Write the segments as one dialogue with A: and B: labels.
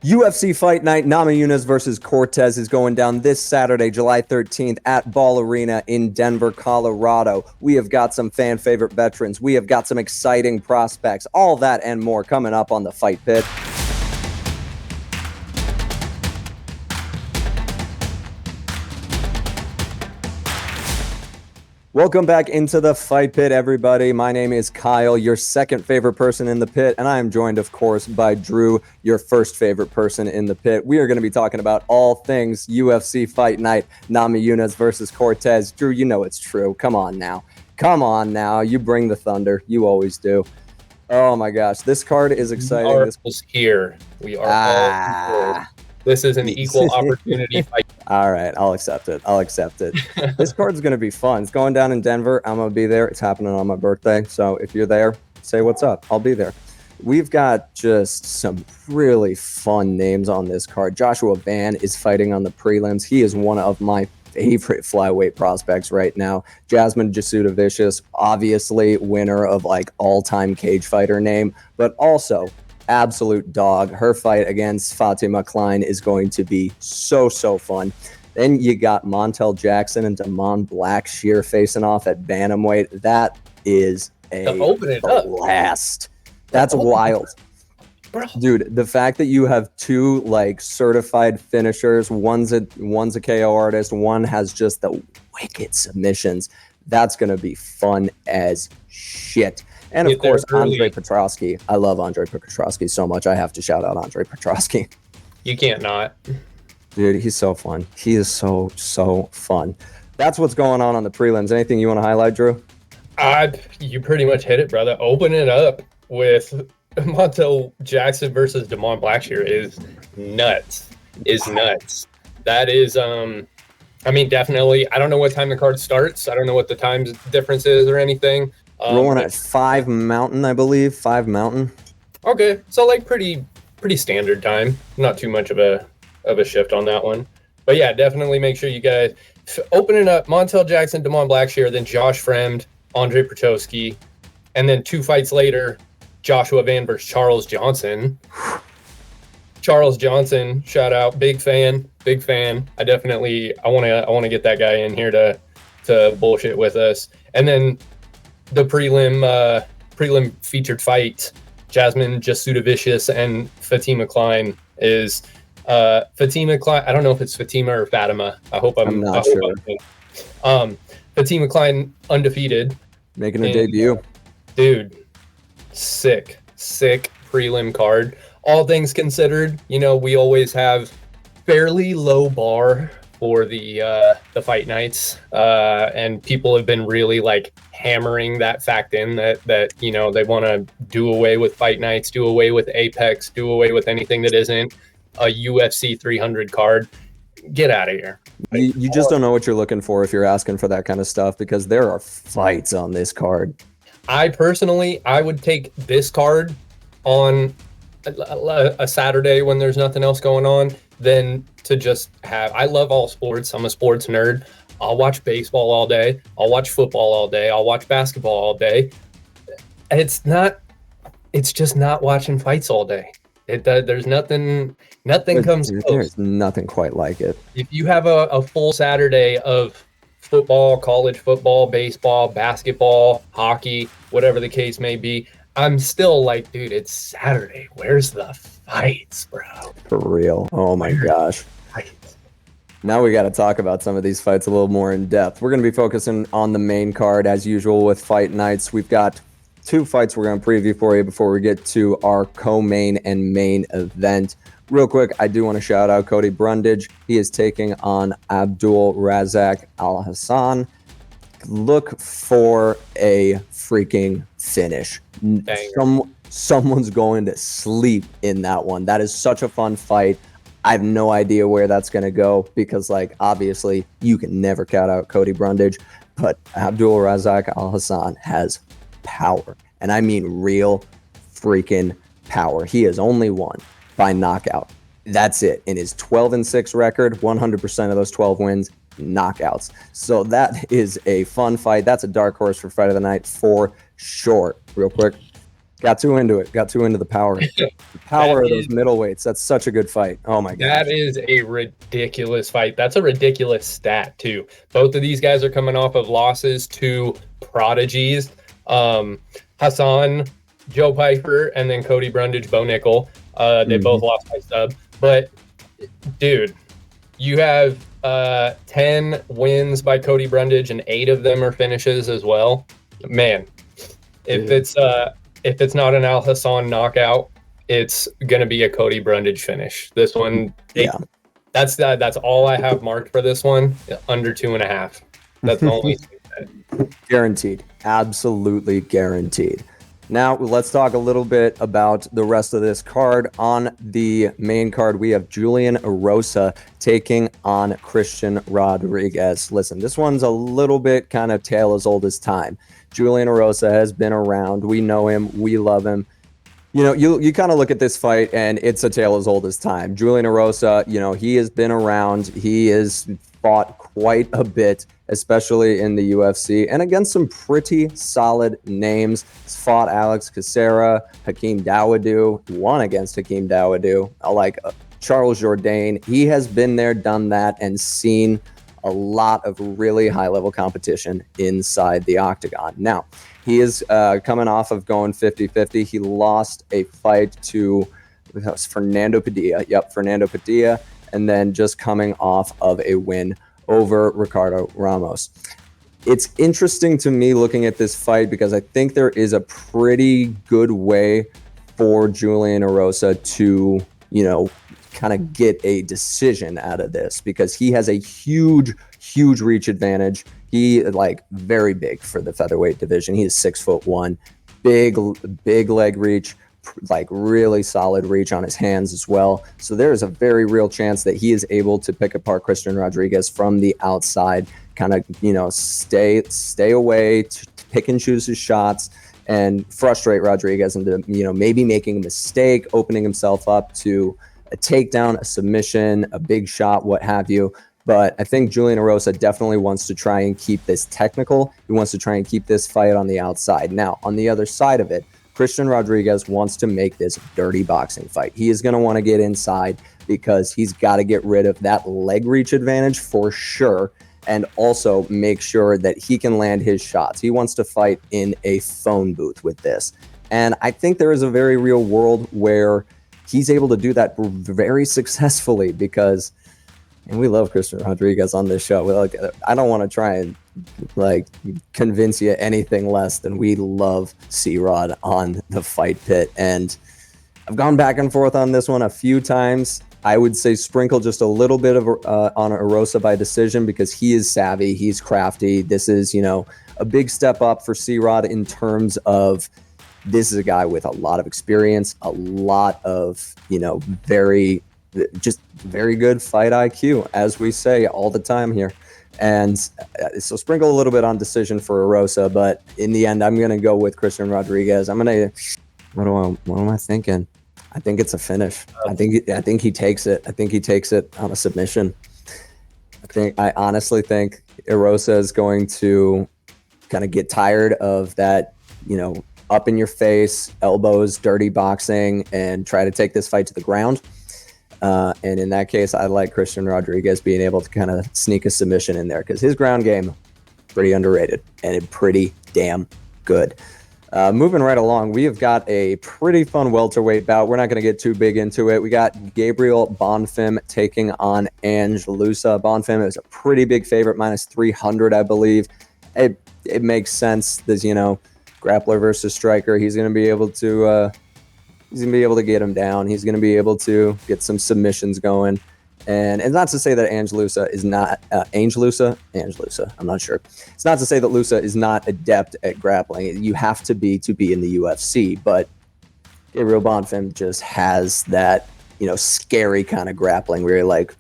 A: UFC Fight Night, Namajunas versus Cortez is going down this Saturday, July 13th at Ball Arena in Denver, Colorado. We have got some fan favorite veterans. We have got some exciting prospects. All that and more coming up on the Fight Pit. Welcome back into the Fight Pit, everybody. My name is Kyle, your second favorite person in the pit, and I am joined, of course, by Drew, your first favorite person in the pit. We are going to be talking about all things UFC Fight Night, Namajunas versus Cortez. Drew, you know it's true. Come on now. Come on now. You bring the thunder. You always do. Oh, my gosh. This card is exciting.
B: We are here. We are all here. This is an equal opportunity fight.
A: All right, I'll accept it. This card's going to be fun. It's going down in Denver. I'm going to be there. It's happening on my birthday. So if you're there, say what's up. I'll be there. We've got just some really fun names on this card. Joshua Van is fighting on the prelims. He is one of my favorite flyweight prospects right now. Jasmine Jasudavicius, obviously winner of like all-time cage fighter name, but also absolute dog. Her fight against Fatima Klein is going to be so fun. Then you got Montel Jackson and Damon Blackshear facing off at bantamweight. That is a blast. That's wild. Bro. Dude, the fact that you have two like certified finishers, one's a KO artist, one has just the wicked submissions. That's going to be fun as shit. And of course, Andre Petrosky. I love Andre Petrosky so much. I have to shout out Andre Petrosky.
B: You can't not.
A: Dude, he's so fun. He is so fun. That's what's going on the prelims. Anything you want to highlight, Drew?
B: You pretty much hit it, brother. Open it up with Montel Jackson versus Damon Blackshear is nuts. That is, I mean, definitely. I don't know what time the card starts. I don't know what the time difference is or anything.
A: Rolling at 5 Mountain, I believe. 5 Mountain.
B: Okay, so like pretty standard time. Not too much of a shift on that one. But yeah, definitely make sure you guys open it up. Montel Jackson, Damon Blackshear, then Josh Fremd, Andre Petrosky, and then 2 fights later, Joshua Van versus Charles Johnson. Charles Johnson, shout out, big fan. I want to get that guy in here to bullshit with us. And then the prelim featured fight, Jasmine Jasudavicius and Fatima Klein is Fatima Klein. I don't know if it's Fatima or Fatima. I'm not sure. Fatima Klein undefeated,
A: making her debut.
B: Dude, sick prelim card. All things considered, you know, we always have fairly low bar for the fight nights, and people have been really like hammering that fact in that you know they want to do away with fight nights, do away with Apex, do away with anything that isn't a UFC 300 card. Get out of here.
A: You just don't know what you're looking for if you're asking for that kind of stuff, because there are fights on this card.
B: I would take this card on a Saturday when there's nothing else going on than to just have. I love all sports. I'm a sports nerd. I'll watch baseball all day. I'll watch football all day. I'll watch basketball all day. It's just not watching fights all day. There's nothing comes close.
A: There's nothing quite like it.
B: If you have a full Saturday of football, college football, baseball, basketball, hockey, whatever the case may be, I'm still like, dude, it's Saturday. Where's the fights, bro?
A: For real. Oh my gosh. Now we got to talk about some of these fights a little more in depth. We're going to be focusing on the main card as usual with fight nights. We've got 2 fights we're going to preview for you before we get to our co-main and main event. Real quick, I do want to shout out Cody Brundage. He is taking on Abdul Razak Al Hassan. Look for a freaking finish. Someone's going to sleep in that one. That is such a fun fight. I have no idea where that's going to go because, like, obviously you can never count out Cody Brundage, but Abdul Razak Al Hassan has power, and I mean real freaking power. He has only won by knockout. That's it. In his 12-6 record, 100% of those 12 wins, knockouts. So that is a fun fight. That's a dark horse for fight of the night for sure. Real quick, Got too into it. Got too into the power. The power of those middleweights. That's such a good fight. Oh my god.
B: That is a ridiculous fight. That's a ridiculous stat too. Both of these guys are coming off of losses to prodigies. Hassan, Joe Piper, and then Cody Brundage, Bo Nickel. They both lost by sub. But dude, you have 10 wins by Cody Brundage, and 8 of them are finishes as well. Man, if it's not an Al Hassan knockout, it's gonna be a Cody Brundage finish. This one, that's all I have marked for this one. Under 2.5. That's the only thing.
A: Guaranteed, absolutely guaranteed. Now let's talk a little bit about the rest of this card. On the main card, we have Julian Erosa taking on Christian Rodriguez. Listen, this one's a little bit kind of tale as old as time. Julian Erosa has been around. We know him. We love him. You know, you kind of look at this fight and it's a tale as old as time. Julian Erosa, you know, he has been around. He has fought quite a bit, especially in the UFC, and against some pretty solid names. He's fought Alex Caceres, Hakeem Dawodu, won against Hakeem Dawodu, like Charles Jourdain. He has been there, done that, and seen a lot of really high-level competition inside the octagon. Now, he is coming off of going 50-50. He lost a fight to Fernando Padilla. Yep, Fernando Padilla. And then just coming off of a win over Ricardo Ramos. It's interesting to me looking at this fight because I think there is a pretty good way for Julian Erosa to, you know, kind of get a decision out of this because he has a huge reach advantage. He like very big for the featherweight division. He is 6'1", big leg reach, like really solid reach on his hands as well. So there is a very real chance that he is able to pick apart Christian Rodriguez from the outside, kind of, you know, stay away, to pick and choose his shots and frustrate Rodriguez into, you know, maybe making a mistake, opening himself up to a takedown, a submission, a big shot, what have you. But I think Julian Erosa definitely wants to try and keep this technical. He wants to try and keep this fight on the outside. Now, on the other side of it, Christian Rodriguez wants to make this dirty boxing fight. He is going to want to get inside because he's got to get rid of that leg reach advantage for sure, and also make sure that he can land his shots. He wants to fight in a phone booth with this. And I think there is a very real world where he's able to do that very successfully because, and we love Christian Rodriguez on this show. Like, I don't want to try and like convince you anything less than we love C-Rod on the fight pit. And I've gone back and forth on this one a few times. I would say sprinkle just a little bit of on Erosa by decision because he is savvy, he's crafty. This is, you know, a big step up for C-Rod in terms of this is a guy with a lot of experience, a lot of, you know, very good fight IQ, as we say all the time here. And so sprinkle a little bit on decision for Erosa, but in the end, I'm going to go with Christian Rodriguez. I'm going to, what am I thinking? I think it's a finish. I think he takes it. I think he takes it on a submission. I honestly think Erosa is going to kind of get tired of that, you know, up in your face, elbows, dirty boxing, and try to take this fight to the ground. And in that case, I like Christian Rodriguez being able to kind of sneak a submission in there because his ground game, pretty underrated and pretty damn good. Moving right along, we have got a pretty fun welterweight bout. We're not going to get too big into it. We got Gabriel Bonfim taking on Ange Loosa. Bonfim is a pretty big favorite, -300, I believe. It makes sense. There's, you know, grappler versus striker. He's going to be able to get him down. He's going to be able to get some submissions going. And it's not to say that Ange Loosa is not Ange Loosa. I'm not sure. It's not to say that Loosa is not adept at grappling. You have to be in the UFC. But Gabriel Bonfim just has that, you know, scary kind of grappling where you're like,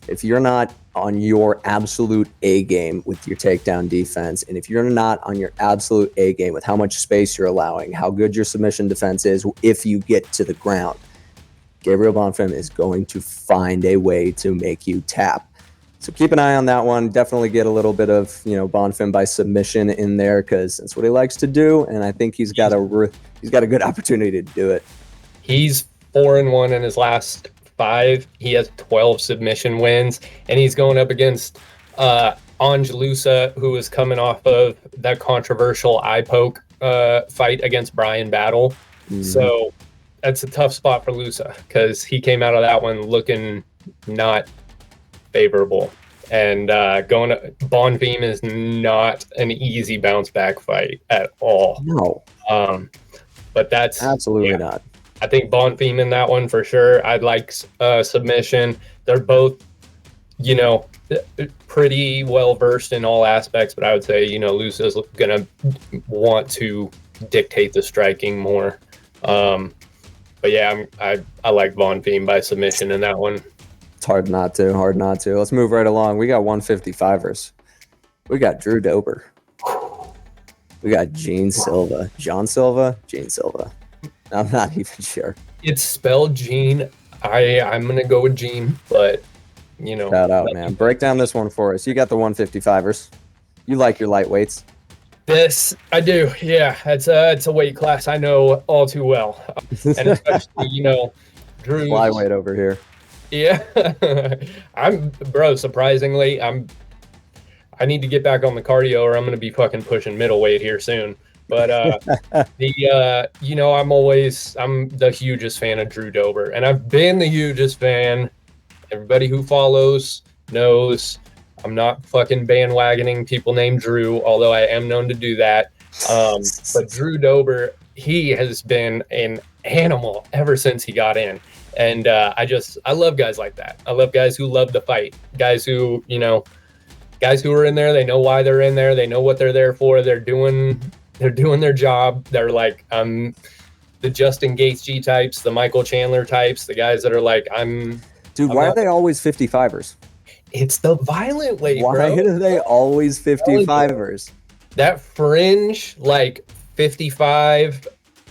A: if you're not on your absolute A game with your takedown defense, and if you're not on your absolute A game with how much space you're allowing, how good your submission defense is, if you get to the ground, Gabriel Bonfim is going to find a way to make you tap. So keep an eye on that one. Definitely get a little bit of, Bonfim by submission in there because that's what he likes to do. And I think he's got a good opportunity to do it.
B: He's 4-1 in his last 5. He has 12 submission wins, and he's going up against Angelusa, who is coming off of that controversial eye poke fight against Brian Battle. Mm-hmm. So that's a tough spot for Lusa because he came out of that one looking not favorable. And going to Bonfim is not an easy bounce back fight at all.
A: No.
B: But that's
A: absolutely not.
B: I think Bonfim in that one for sure. I'd like submission. They're both, pretty well versed in all aspects, but I would say, Lusa's gonna want to dictate the striking more. But yeah, I like Bonfim by submission in that one.
A: It's hard not to. Let's move right along. We got 155ers. We got Drew Dober. We got Jean Silva. Jean Silva? Jean Silva. I'm not even sure.
B: It's spelled Jean. I'm going to go with Jean, but,
A: Shout out, man. Break down this one for us. You got the 155ers. You like your lightweights.
B: This, I do. Yeah, it's a weight class I know all too well. And especially, Drew.
A: Flyweight over here.
B: Yeah. Surprisingly, I need to get back on the cardio or I'm going to be fucking pushing middleweight here soon. But I'm the hugest fan of Drew Dober, and I've been the hugest fan. Everybody who follows knows I'm not fucking bandwagoning people named Drew, although I am known to do that. But Drew Dober, he has been an animal ever since he got in. And I love guys like that. I love guys who love to fight, guys who are in there. They know why they're in there. They know what they're there for. They're doing their job. They're like, the Justin Gaethje types, the Michael Chandler types, the guys that are like,
A: why are they always 55ers?
B: It's the violent weight,
A: bro. Why are they always 55ers?
B: That fringe, like 55,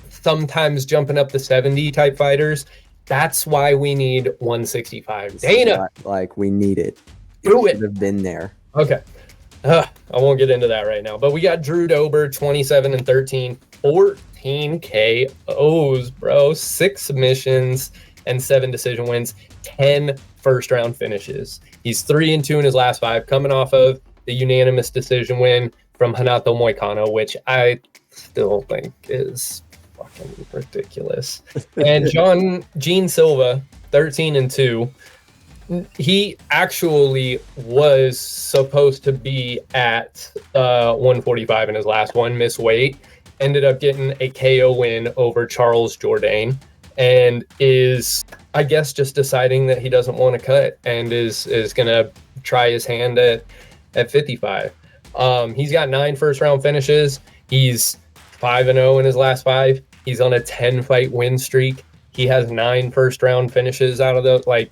B: sometimes jumping up to 70 type fighters. That's why we need 165. Dana,
A: like we need it.
B: Do it.
A: Should have been there.
B: Okay. I won't get into that right now. But we got Drew Dober, 27-13, 14 KOs, bro, 6 submissions and 7 decision wins, 10 first-round finishes. He's 3-2 in his last 5, coming off of the unanimous decision win from Renato Moicano, which I still think is fucking ridiculous. And Jean Silva, 13-2. He actually was supposed to be at 145 in his last one, miss weight, ended up getting a KO win over Charles Jourdain, and is, I guess, just deciding that he doesn't want to cut and is going to try his hand at 55. He's got 9 first-round finishes. He's 5-0 in his last 5. He's on a 10-fight win streak. He has 9 first-round finishes out of those. Like,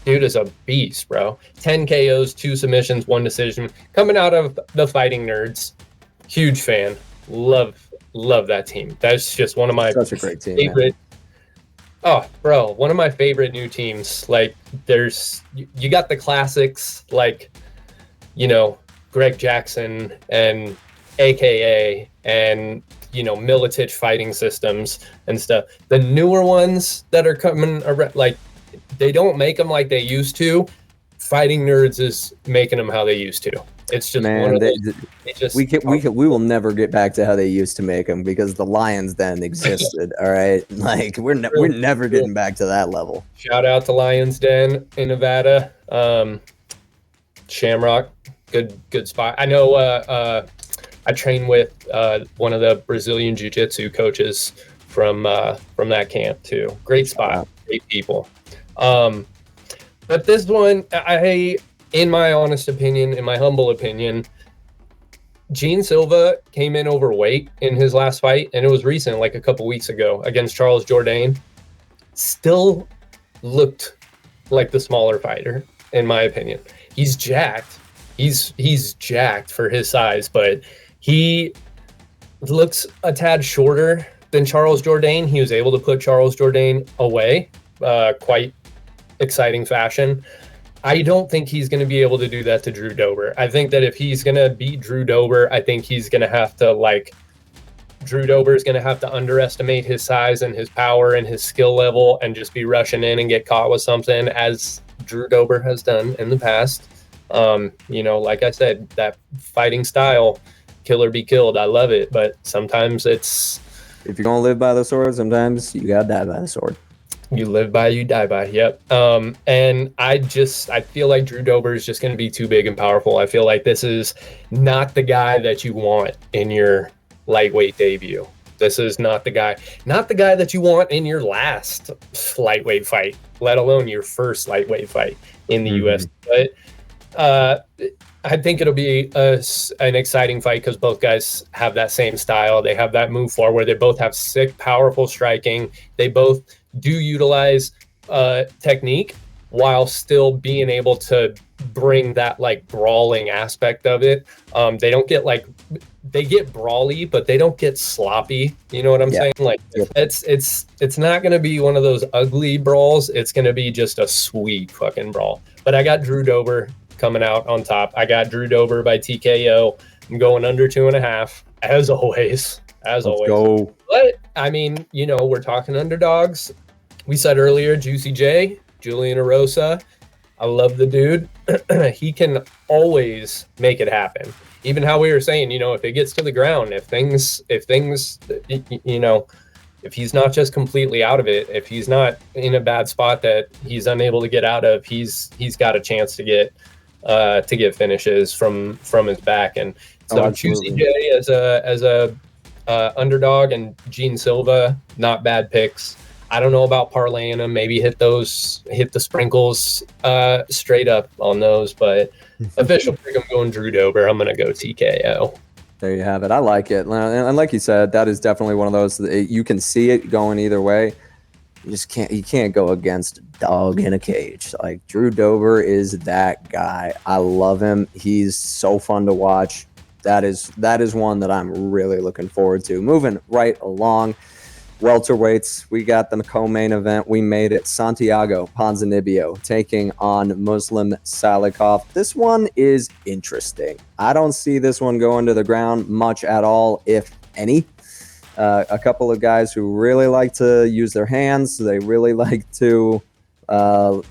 B: dude is a beast, bro. 10 KOs, 2 submissions, 1 decision. Coming out of the Fighting Nerds. Huge fan. Love that team. That's just one of my
A: such a great team,
B: favorite. Man. Oh, bro, one of my favorite new teams. Like, you got the classics, like, Greg Jackson and AKA and Militich fighting systems and stuff. The newer ones that are coming around, like, they don't make them like they used to. Fighting Nerds is making them how they used to. It's just
A: one of those, we will never get back to how they used to make them because the Lions Den existed. All right, like we're never getting back to that level.
B: Shout out to Lions Den in Nevada. Shamrock, good spot. I know. I train with one of the Brazilian jiu-jitsu coaches from that camp too. Great spot, great people. But this one, in my honest opinion, in my humble opinion, Jean Silva came in overweight in his last fight, and it was recent, like a couple weeks ago, against Charles Jourdain. Still looked like the smaller fighter, in my opinion. He's jacked. He's jacked for his size, but he looks a tad shorter than Charles Jourdain. He was able to put Charles Jourdain away quite exciting fashion. I don't think he's going to be able to do that to Drew Dober. I think that if he's going to beat Drew Dober, I think he's going to have to Drew Dober is going to have to underestimate his size and his power and his skill level and just be rushing in and get caught with something, as Drew Dober has done in the past. Like I said, that fighting style, kill or be killed, I love it. But sometimes it's...
A: If you're going to live by the sword, sometimes you got to die by the sword.
B: You live by, you die by. Yep. And I feel like Drew Dober is just going to be too big and powerful. I feel like this is not the guy that you want in your lightweight debut. This is not the guy that you want in your last lightweight fight, let alone your first lightweight fight in the UFC. But I think it'll be an exciting fight because both guys have that same style. They have that move forward. They both have sick, powerful striking. They both do utilize technique while still being able to bring that brawling aspect of it. They don't get they get brawly, but they don't get sloppy. You know what I'm saying? It's not going to be one of those ugly brawls. It's going to be just a sweet fucking brawl. But I got Drew Dober coming out on top. I got Drew Dober by TKO. I'm going under 2.5 as always. Let's
A: go.
B: But I mean, we're talking underdogs. We said earlier, Juicy J, Julian Erosa. I love the dude. He can always make it happen. Even how we were saying, if it gets to the ground, if he's not just completely out of it, if he's not in a bad spot that he's unable to get out of, he's got a chance to get finishes from his back. And so Juicy J as a underdog, and Jean Silva, not bad picks. I don't know about parlaying them. Maybe hit the sprinkles straight up on those, but official pick, I'm going Drew Dober. I'm going to go TKO.
A: There you have it. I like it. And like you said, that is definitely one of those that you can see it going either way. You can't go against a dog in a cage. Like, Drew Dober is that guy. I love him. He's so fun to watch. That is one that I'm really looking forward to. Moving right along. Welterweights, we got the co-main event. We made it. Santiago Ponzinibbio taking on Muslim Salikhov. This one is interesting. I don't see this one going to the ground much at all, if any. A couple of guys who really like to use their hands. They really like to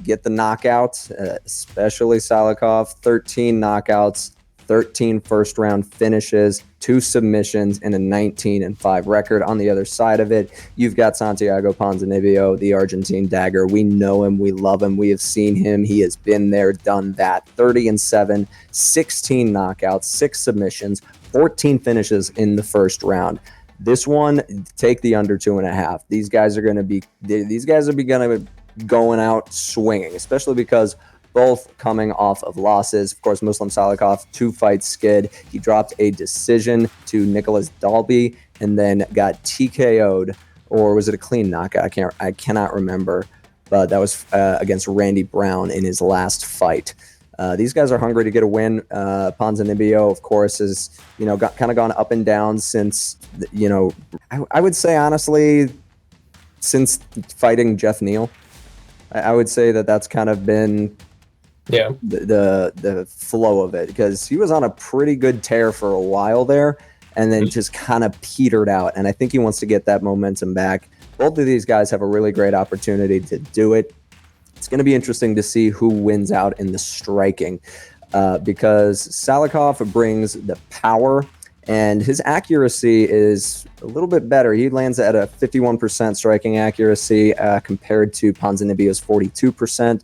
A: get the knockout, especially Salikhov. 13 knockouts, 13 first-round finishes, 2 submissions, and a 19-5 record. On the other side of it, you've got Santiago Ponzinibbio, the Argentine dagger. We know him. We love him. We have seen him. He has been there, done that. 30-7, 16 knockouts, 6 submissions, 14 finishes in the first round. This one, take the under 2.5. These guys are going to be going out swinging, especially because both coming off of losses. Of course, Muslim Salikhov, 2-fight skid. He dropped a decision to Nicholas Dalby and then got TKO'd, or was it a clean knockout? I cannot remember, but that was against Randy Brown in his last fight. These guys are hungry to get a win. Ponzinibbio, of course, has kind of gone up and down since I would say, honestly, since fighting Jeff Neal. I would say that's kind of been the flow of it, because he was on a pretty good tear for a while there and then just kind of petered out, and I think he wants to get that momentum back. Both of these guys have a really great opportunity to do it. It's going to be interesting to see who wins out in the striking, because Salikhov brings the power and his accuracy is a little bit better. He lands at a 51% striking accuracy compared to Ponzinibbio's 42%.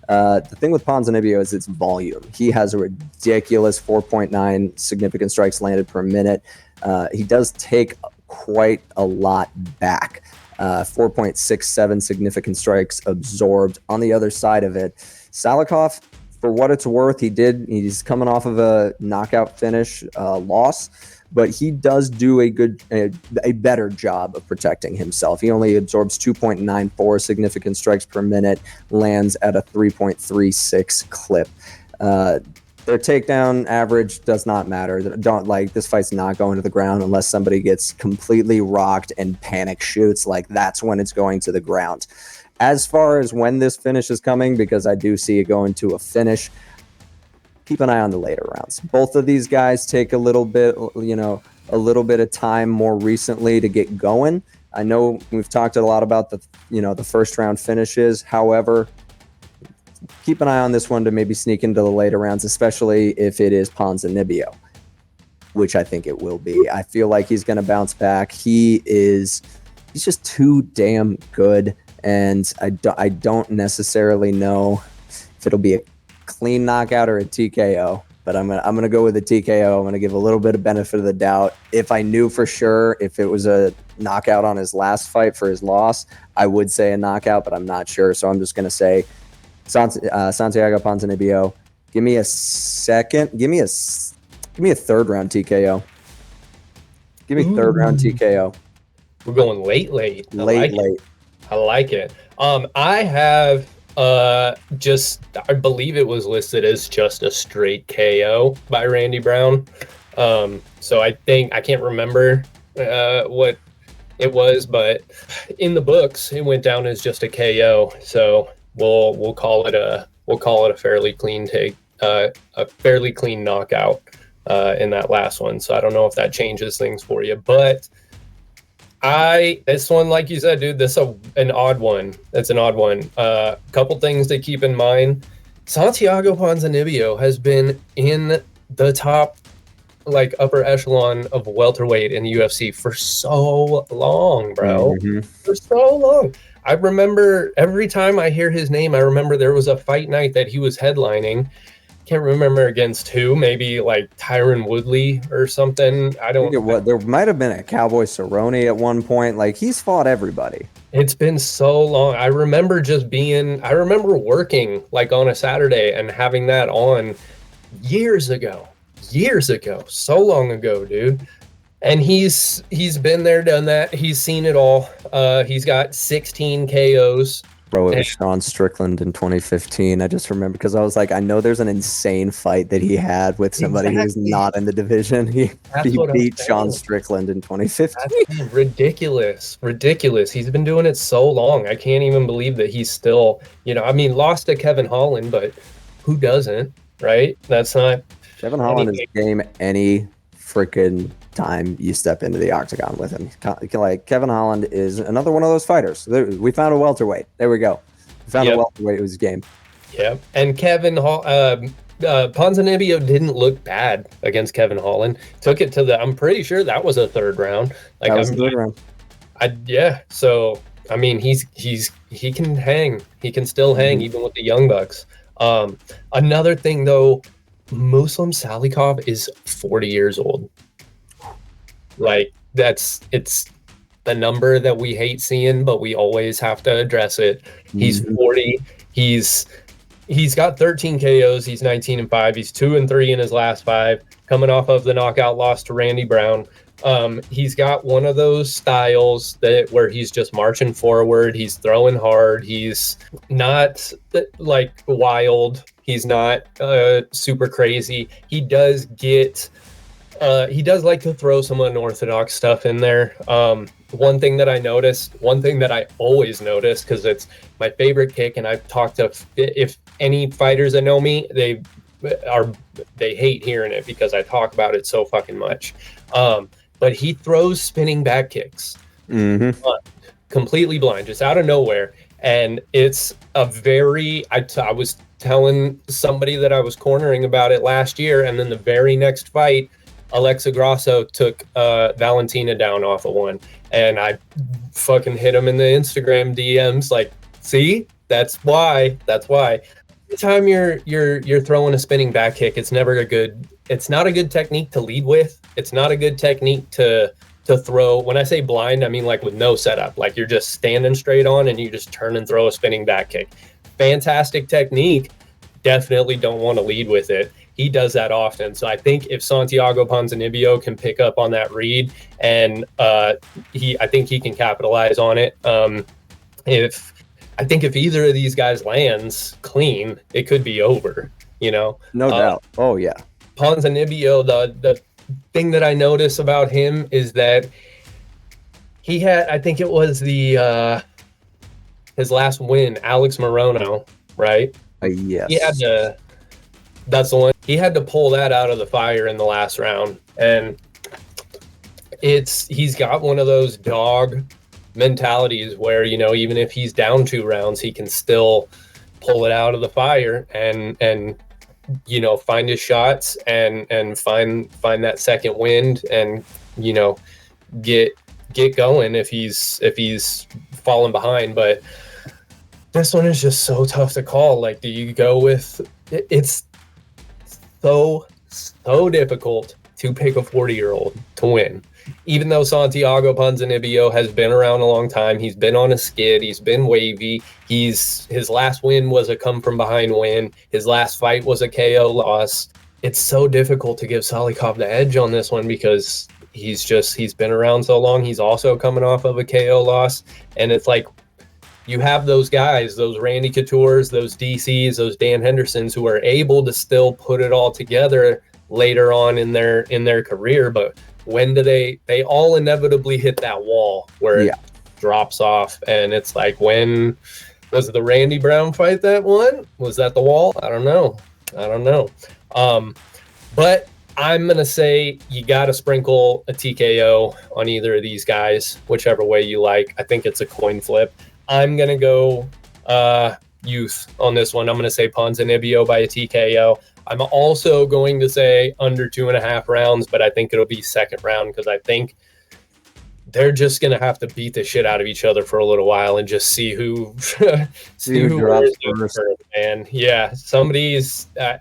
A: The thing with Ponzinibbio is its volume. He has a ridiculous 4.9 significant strikes landed per minute. He does take quite a lot back. 4.67 significant strikes absorbed. On the other side of it, Salikhov, for what it's worth, he's coming off of a knockout finish loss, but he does do a better job of protecting himself. He only absorbs 2.94 significant strikes per minute, lands at a 3.36 clip. Their takedown average does not matter. This fight's not going to the ground unless somebody gets completely rocked and panic shoots. That's when it's going to the ground. As far as when this finish is coming, because I do see it going to a finish, keep an eye on the later rounds. Both of these guys take a little bit of time more recently to get going. I know we've talked a lot about the first round finishes. However, keep an eye on this one to maybe sneak into the later rounds, especially if it is Ponzinibbio, which I think it will be. I feel like he's going to bounce back. He's just too damn good. And I don't necessarily know if it'll be a clean knockout or a TKO, but I'm gonna go with a TKO. I'm gonna give a little bit of benefit of the doubt. If I knew for sure if it was a knockout on his last fight for his loss, I would say a knockout, but I'm not sure. So I'm just gonna say Santiago Ponzinibbio. Give me a second. Give me a third round TKO. Give me third round TKO.
B: We're going late.
A: Late.
B: I like it. I have I believe it was listed as just a straight KO by Randy Brown. So I can't remember what it was, but in the books it went down as just a KO. So we'll call it a fairly clean a fairly clean knockout in that last one. So I don't know if that changes things for you, but this one, like you said, dude, this is an odd one. That's an odd one. Couple things to keep in mind. Santiago Ponzinibbio has been in the top, upper echelon of welterweight in the UFC for so long, bro. Mm-hmm. For so long. I remember every time I hear his name, I remember there was a fight night that he was headlining. Can't remember against who, maybe like Tyron Woodley or something. There
A: might have been a Cowboy Cerrone at one point. Like, he's fought everybody.
B: It's been so long. I remember working like on a Saturday and having that on years ago, so long ago, dude. And he's been there, done that. He's seen it all. He's got 16 KOs.
A: Bro, it was Sean Strickland in 2015. I just remember because I was like, I know there's an insane fight that he had with somebody who's not in the division. He beat Sean Strickland in 2015.
B: That's ridiculous. He's been doing it so long. I can't even believe that he's still, lost to Kevin Holland, but who doesn't, right? That's not.
A: Kevin Holland is game any freaking time you step into the octagon with him. Like, Kevin Holland is another one of those fighters. We found a welterweight. There we go. We found a welterweight. It was game.
B: Yeah, and Ponzinibbio didn't look bad against Kevin Holland. Took it to I'm pretty sure that was a third round.
A: That was a third round.
B: So I mean, he can hang. He can still hang even with the Young Bucks. Another thing though, Muslim Salikhov is 40 years old. Like, it's the number that we hate seeing, but we always have to address it. He's 40. He's got 13 KOs. He's 19-5. He's 2-3 in his last 5, coming off of the knockout loss to Randy Brown. He's got one of those styles where he's just marching forward. He's throwing hard. He's not like wild. He's not super crazy. He does like to throw some unorthodox stuff in there. One thing that I always notice, because it's my favorite kick, and I've talked to, if any fighters that know me, they hate hearing it because I talk about it so fucking much. But he throws spinning back kicks, completely blind, just out of nowhere. And it's a I was telling somebody that I was cornering about it last year, and then the very next fight, Alexa Grasso took Valentina down off of one, and I fucking hit him in the Instagram DMs like, see, that's why. Every time you're throwing a spinning back kick, it's not a good technique to lead with. It's not a good technique to throw. When I say blind, I mean like with no setup, like you're just standing straight on and you just turn and throw a spinning back kick. Fantastic technique. Definitely don't want to lead with it. He does that often. So I think if Santiago Ponzinibbio can pick up on that read, and I think he can capitalize on it. If either of these guys lands clean, it could be over, No
A: doubt. Oh yeah.
B: Ponzinibbio, the thing that I notice about him is that he had, I think it was the his last win, Alex Morono, right?
A: Yes.
B: He had to. That's the one. He had to pull that out of the fire in the last round, and he's got one of those dog mentalities where, you know, even if he's down 2 rounds, he can still pull it out of the fire and you know, find his shots and find that second wind and, you know, get going if he's falling behind. But this one is just so tough to call. Like, do you go with it's so difficult to pick a 40-year-old to win, even though Santiago Ponzinibbio has been around a long time. He's been on a skid. He's been wavy. His last win was a come from behind win. His last fight was a KO loss. It's so difficult to give Salikhov the edge on this one because he's been around so long. He's also coming off of a KO loss. And it's like, you have those guys, those Randy Coutures, those DCs, those Dan Hendersons, who are able to still put it all together later on in their career. But when do they all inevitably hit that wall where it drops off? And it's like, when was it the Randy Brown fight that won? Was that the wall? I don't know. But I'm going to say you got to sprinkle a TKO on either of these guys, whichever way you like. I think it's a coin flip. I'm going to go youth on this one. I'm going to say Ponzinibbio by a TKO. I'm also going to say under 2.5 rounds, but I think it'll be second round because I think they're just going to have to beat the shit out of each other for a little while and just see who
A: drops first.
B: And yeah,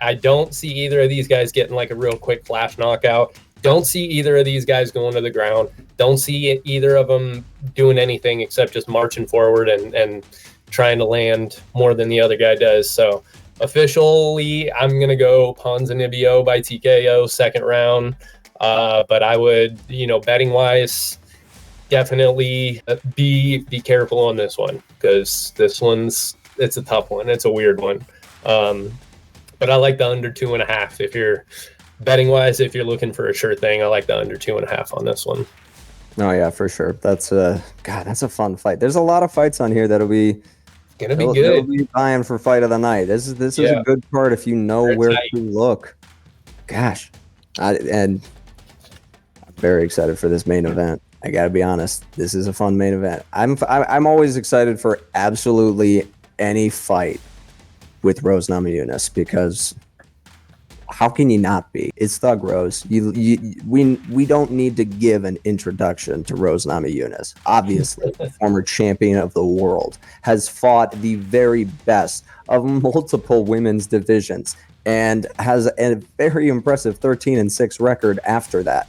B: I don't see either of these guys getting like a real quick flash knockout. Don't see either of these guys going to the ground. Don't see either of them doing anything except just marching forward and trying to land more than the other guy does. So officially, I'm going to go Ponzinibbio by TKO second round. But I would, you know, betting wise, definitely be careful on this one because it's a tough one. It's a weird one. But I like the under 2.5. If you're betting wise, if you're looking for a sure thing, I like the under 2.5 on this one.
A: Oh yeah, for sure. That's a fun fight. There's a lot of fights on here that'll be
B: gonna be good.
A: They'll be buying for fight of the night. This is a good part if you know where to look. Gosh, and I'm very excited for this main event. I gotta be honest. This is a fun main event. I'm always excited for absolutely any fight with Rose Namajunas because how can you not be? It's Thug Rose. We don't need to give an introduction to Rose Namajunas. Obviously, former champion of the world, has fought the very best of multiple women's divisions and has a very impressive 13-6 record after that.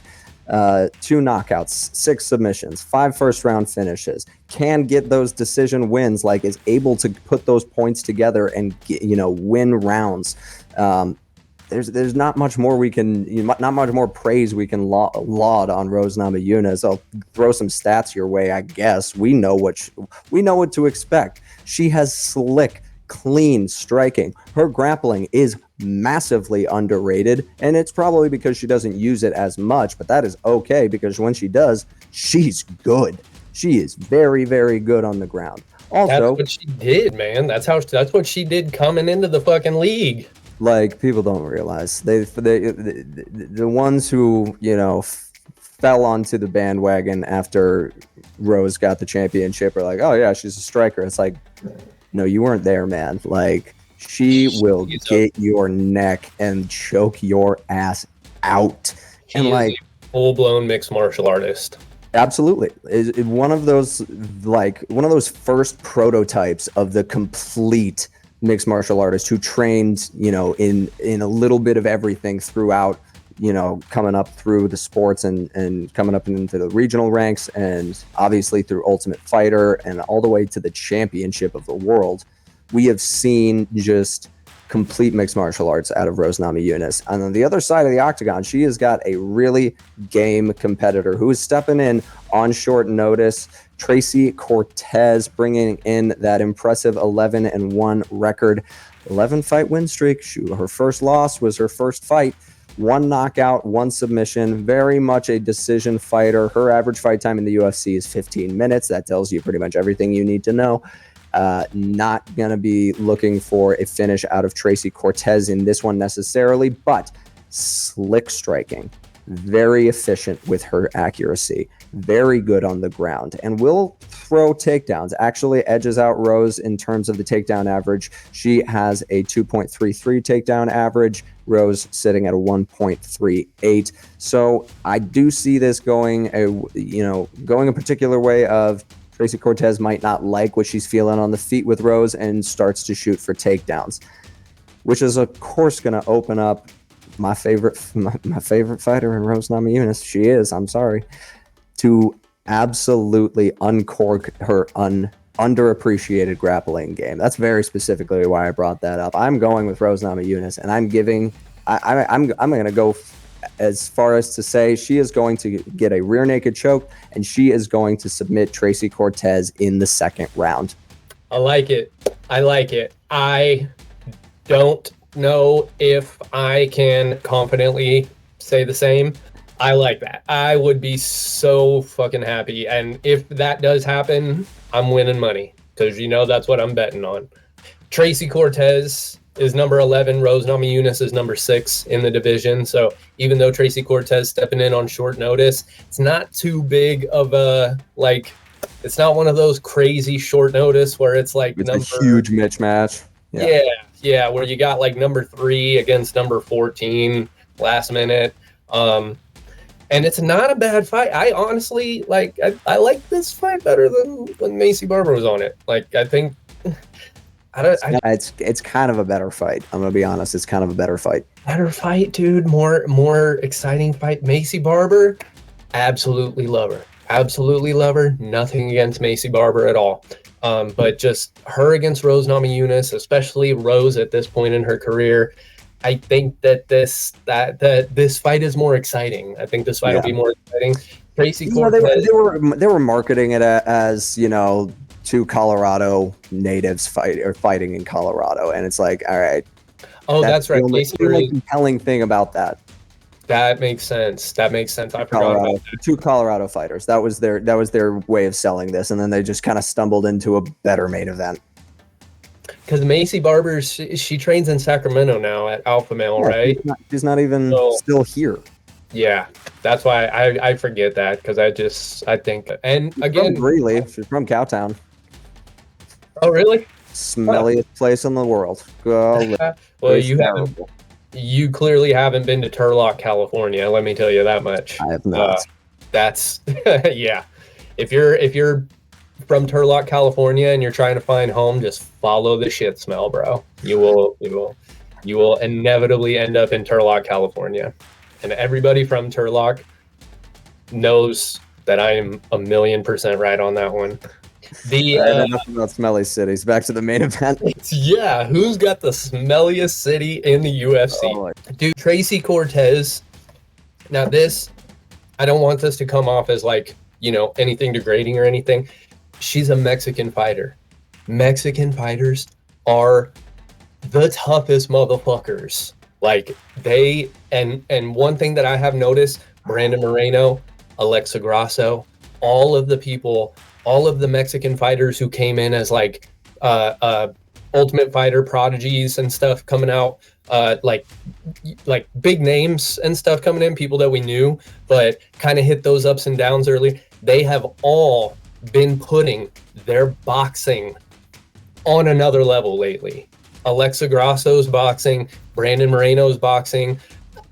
A: 2 knockouts, 6 submissions, 5 first-round finishes, can get those decision wins, like is able to put those points together and win rounds. There's not much more not much more praise we can laud on Rose Namajunas. I'll throw some stats your way, I guess. We know what to expect. She has slick, clean striking. Her grappling is massively underrated, and it's probably because she doesn't use it as much, but that is okay because when she does, she's good. She is very, very good on the ground. Also,
B: that's what she did, man. That's what she did coming into the fucking league.
A: Like, people don't realize the ones who fell onto the bandwagon after Rose got the championship are like, oh yeah, she's a striker. It's like, no, you weren't there, man. Like, she will get your neck and choke your ass out.
B: She is a full-blown mixed martial artist.
A: Absolutely. Is one of those first prototypes of the complete mixed martial artist who trained, in a little bit of everything throughout, coming up through the sports and coming up into the regional ranks and obviously through Ultimate Fighter and all the way to the championship of the world. We have seen just complete mixed martial arts out of Rose Namajunas. And on the other side of the octagon, she has got a really game competitor who is stepping in on short notice. Tracy Cortez bringing in that impressive 11-1 record, 11-fight win streak. Her first loss was her first fight. 1 knockout, 1 submission, very much a decision fighter. Her average fight time in the UFC is 15 minutes. That tells you pretty much everything you need to know. Not going to be looking for a finish out of Tracy Cortez in this one necessarily, but slick striking, very efficient with her accuracy, very good on the ground, and will throw takedowns. Actually edges out Rose in terms of the takedown average. She has a 2.33 takedown average, Rose sitting at a 1.38. So I do see this going a particular way of Tracy Cortez might not like what she's feeling on the feet with Rose and starts to shoot for takedowns, which is of course going to open up my favorite fighter in Rose Namajunas. She is, I'm sorry, to absolutely uncork her underappreciated grappling game. That's very specifically why I brought that up. I'm going with Rose Namajunas, and I'm going to go as far as to say she is going to get a rear naked choke, and she is going to submit Tracy Cortez in the second round.
B: I like it. I don't know if I can confidently say the same. I like that. I would be so fucking happy. And if that does happen, I'm winning money, because that's what I'm betting on. Tracy Cortez is number 11. Rose Namajunas is number 6 in the division. So even though Tracy Cortez stepping in on short notice, it's not too big of a, it's not one of those crazy short notice where it's like
A: it's a huge mismatch.
B: Yeah, where you got number 3 against number 14 last minute. And it's not a bad fight. I honestly I like this fight better than when Maycee Barber was on it. I think
A: it's kind of a better fight. I'm gonna be honest, it's kind of a better fight.
B: Better fight, dude. More exciting fight. Maycee Barber, absolutely love her. Absolutely love her. Nothing against Maycee Barber at all. But just her against Rose Namajunas, especially Rose at this point in her career, I think that this fight is more exciting. I think this fight will be more exciting. Tracy Cortez,
A: they were marketing it as two Colorado natives fighting in Colorado, and it's like, all right.
B: Oh, that's right.
A: The only compelling thing about that.
B: That makes sense. I forgot about that. 2
A: Colorado fighters. That was their way of selling this, and then they just kind of stumbled into a better main event.
B: Because Maycee Barber, she trains in Sacramento now at Alpha Male, right?
A: She's not even still here.
B: Yeah, that's why I forget that, because I think, and
A: she's
B: again,
A: from Greeley. She's from Cowtown.
B: Oh, really?
A: Smelliest place in the world.
B: Well, you clearly haven't been to Turlock, California. Let me tell you that much.
A: I have not.
B: That's yeah. If you're from Turlock, California, and you're trying to find home, just follow the shit smell, bro. You will inevitably end up in Turlock, California, and everybody from Turlock knows that I am 1,000,000% right on that one.
A: Enough about smelly cities. Back to the main event.
B: Yeah, who's got the smelliest city in the UFC? Oh, dude, Tracy Cortez. Now this, I don't want this to come off as anything degrading or anything. She's a Mexican fighter. Mexican fighters are the toughest motherfuckers. And one thing that I have noticed, Brandon Moreno, Alexa Grasso, all of the Mexican fighters who came in as Ultimate Fighter prodigies and stuff coming out, like big names and stuff coming in, people that we knew, but kind of hit those ups and downs early. They have all been putting their boxing on another level lately. Alexa Grasso's boxing, Brandon Moreno's boxing.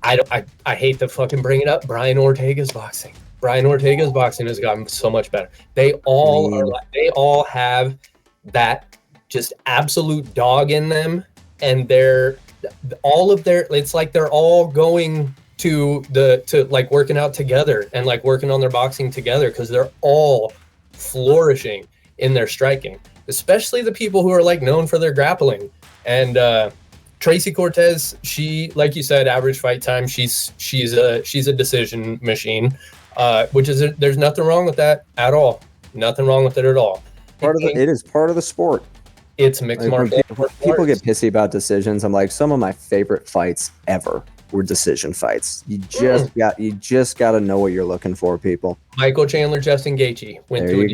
B: I hate to fucking bring it up. Brian Ortega's boxing. Brian Ortega's boxing has gotten so much better. They all have that just absolute dog in them, and it's like they're all going to working out together and working on their boxing together, because they're all flourishing in their striking, especially the people who are known for their grappling. And Tracy Cortez, she, like you said, average fight time, she's a decision machine. There's nothing wrong with that at all. Nothing wrong with it at all.
A: It is part of the sport.
B: It's mixed martial arts.
A: People get pissy about decisions. I'm like, some of my favorite fights ever were decision fights. You just got to know what you're looking for, people.
B: Michael Chandler, Justin Gaethje went
A: there
B: to
A: you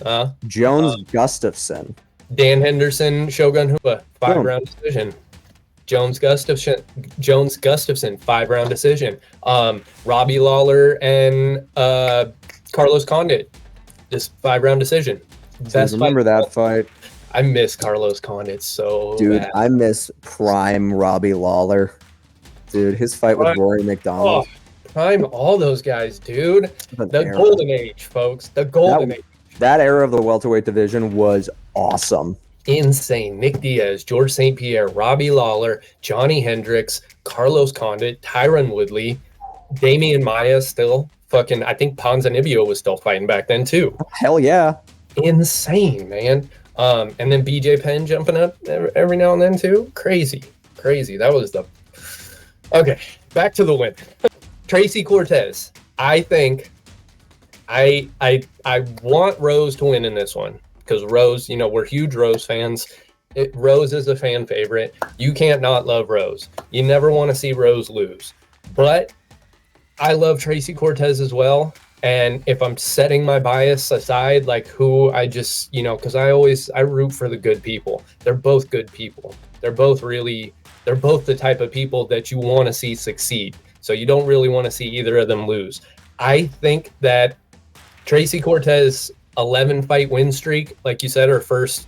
A: go. Jones Gustafson.
B: Dan Henderson, Shogun Hua, 5-round decision. Jones Gustafson, 5-round decision. Robbie Lawler and Carlos Condit, just 5-round decision.
A: Best remember that fight.
B: I miss Carlos Condit so
A: dude
B: bad.
A: I miss prime Robbie Lawler, dude. His fight with Rory McDonald.
B: Prime all those guys, dude. The golden age, folks. The golden age.
A: That era of the welterweight division was awesome.
B: Insane. Nick Diaz, George St. Pierre, Robbie Lawler, Johnny Hendricks, Carlos Condit, Tyron Woodley, Damian Maia still. Fucking, I think Ponzinibbio was still fighting back then too.
A: Hell yeah.
B: Insane, man. And then BJ Penn jumping up every now and then too. Crazy. That was the... Okay, back to the win. Tracy Cortez. I think I want Rose to win in this one. Because Rose, we're huge Rose fans. Rose is a fan favorite. You can't not love Rose. You never want to see Rose lose. But I love Tracy Cortez as well. And if I'm setting my bias aside, like who I just, because I root for the good people. They're both good people. They're both the type of people that you want to see succeed. So you don't really want to see either of them lose. I think that Tracy Cortez 11-fight win streak, like you said, her first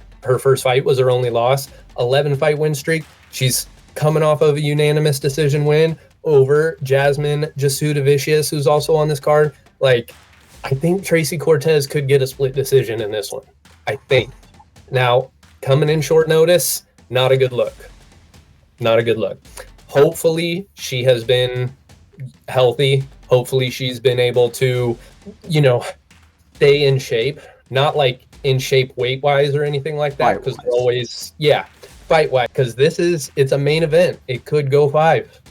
B: fight was her only loss. 11-fight win streak. She's coming off of a unanimous decision win over Jasmine Jasudavicius, who's also on this card. Like, I think Tracy Cortez could get a split decision in this one. I think. Now, coming in short notice, not a good look. Hopefully, she has been healthy. Hopefully, she's been able to, stay in shape. Not like in shape weight-wise or anything like that. Because they're always, fight-wise. Because it's a main event. It could go 5.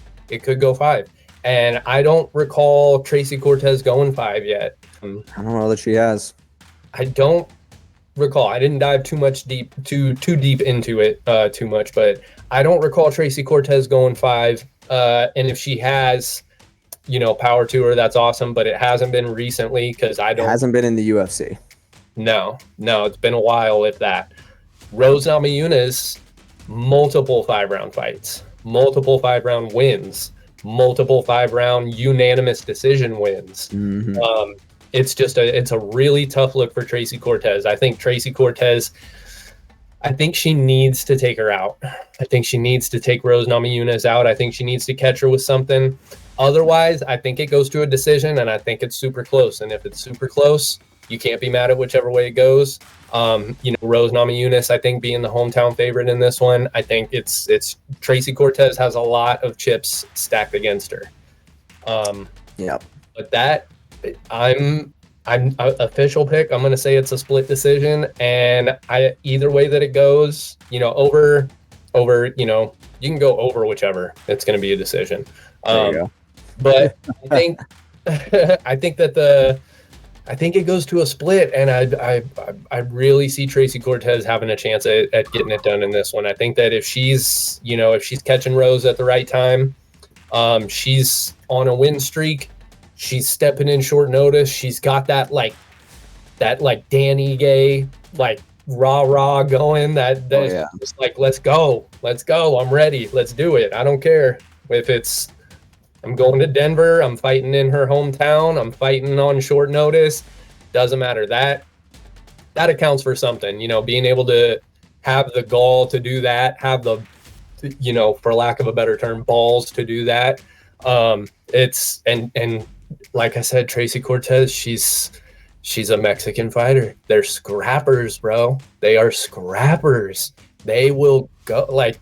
B: And I don't recall Tracy Cortez going 5 yet.
A: I don't know that she has.
B: I don't recall. I didn't dive too deep into it too much, but I don't recall Tracy Cortez going 5. And if she has, power to her, that's awesome. But it hasn't been recently because It
A: hasn't been in the UFC.
B: No, it's been a while, if that. Rose Namajunas, multiple 5-round fights, multiple 5-round wins. Multiple 5-round unanimous decision wins. Mm-hmm. It's a really tough look for Tracy Cortez. I think Tracy Cortez, she needs to take her out. I think she needs to take Rose Namajunas out. I think she needs to catch her with something. Otherwise, I think it goes to a decision, and I think it's super close. And if it's super close, you can't be mad at whichever way it goes. Rose Namajunas, I think, being the hometown favorite in this one, I think it's Tracy Cortez has a lot of chips stacked against her. But that I'm official pick. I'm gonna say it's a split decision, and either way that it goes, over, you can go over whichever. It's gonna be a decision.
A: There you go.
B: But I think it goes to a split, and I really see Tracy Cortez having a chance at getting it done in this one. I think that if she's catching Rose at the right time, she's on a win streak, she's stepping in short notice, she's got that Danny Gay, rah going, just like, let's go, I'm ready, let's do it. I don't care if I'm going to Denver, I'm fighting in her hometown, I'm fighting on short notice. Doesn't matter. That accounts for something, being able to have the gall to do that, have the, for lack of a better term, balls to do that. And like I said, Tracy Cortez, she's a Mexican fighter. They're scrappers, bro. They are scrappers. They will go,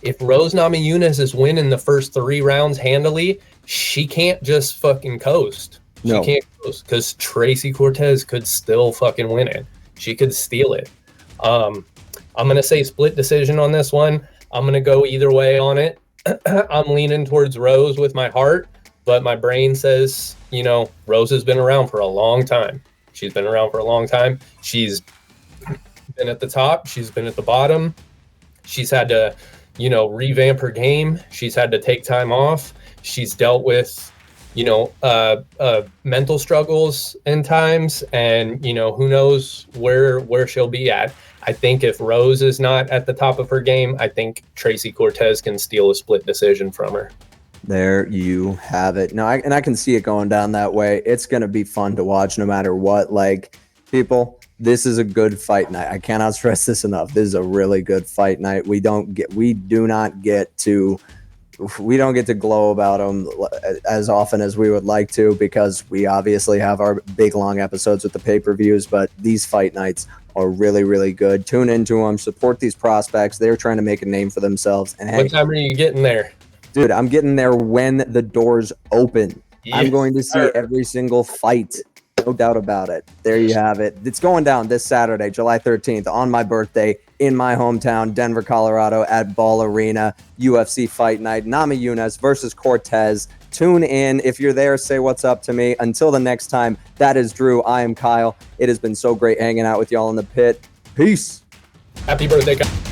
B: if Rose Namajunas is winning the first 3 rounds handily, she can't just fucking coast. She can't coast because Tracy Cortez could still fucking win it. She could steal it. I'm going to say split decision on this one. I'm going to go either way on it. I'm leaning towards Rose with my heart, but my brain says, Rose has been around for a long time. She's been around for a long time. She's been at the top. She's been at the bottom. She's had to revamp her game. She's had to take time off. She's dealt with, mental struggles in times, and who knows where she'll be at. I think if Rose is not at the top of her game, I think Tracy Cortez can steal a split decision from her.
A: There you have it. No, I can see it going down that way. It's going to be fun to watch no matter what. Like, people, this is a good fight night. I cannot stress this enough. This is a really good fight night. We don't get to glow about them as often as we would like to, because we obviously have our big long episodes with the pay-per-views, but these fight nights are really, really good. Tune into them, support these prospects. They're trying to make a name for themselves. And hey,
B: what time are you getting there?
A: Dude, I'm getting there when the doors open. Yes, I'm going to see every single fight. No doubt about it. There you have it. It's going down this Saturday, July 13th, on my birthday, in my hometown, Denver, Colorado, at Ball Arena. UFC Fight Night. Namajunas versus Cortez. Tune in. If you're there, say what's up to me. Until the next time, that is Drew. I am Kyle. It has been so great hanging out with y'all in the pit. Peace.
B: Happy birthday, Kyle.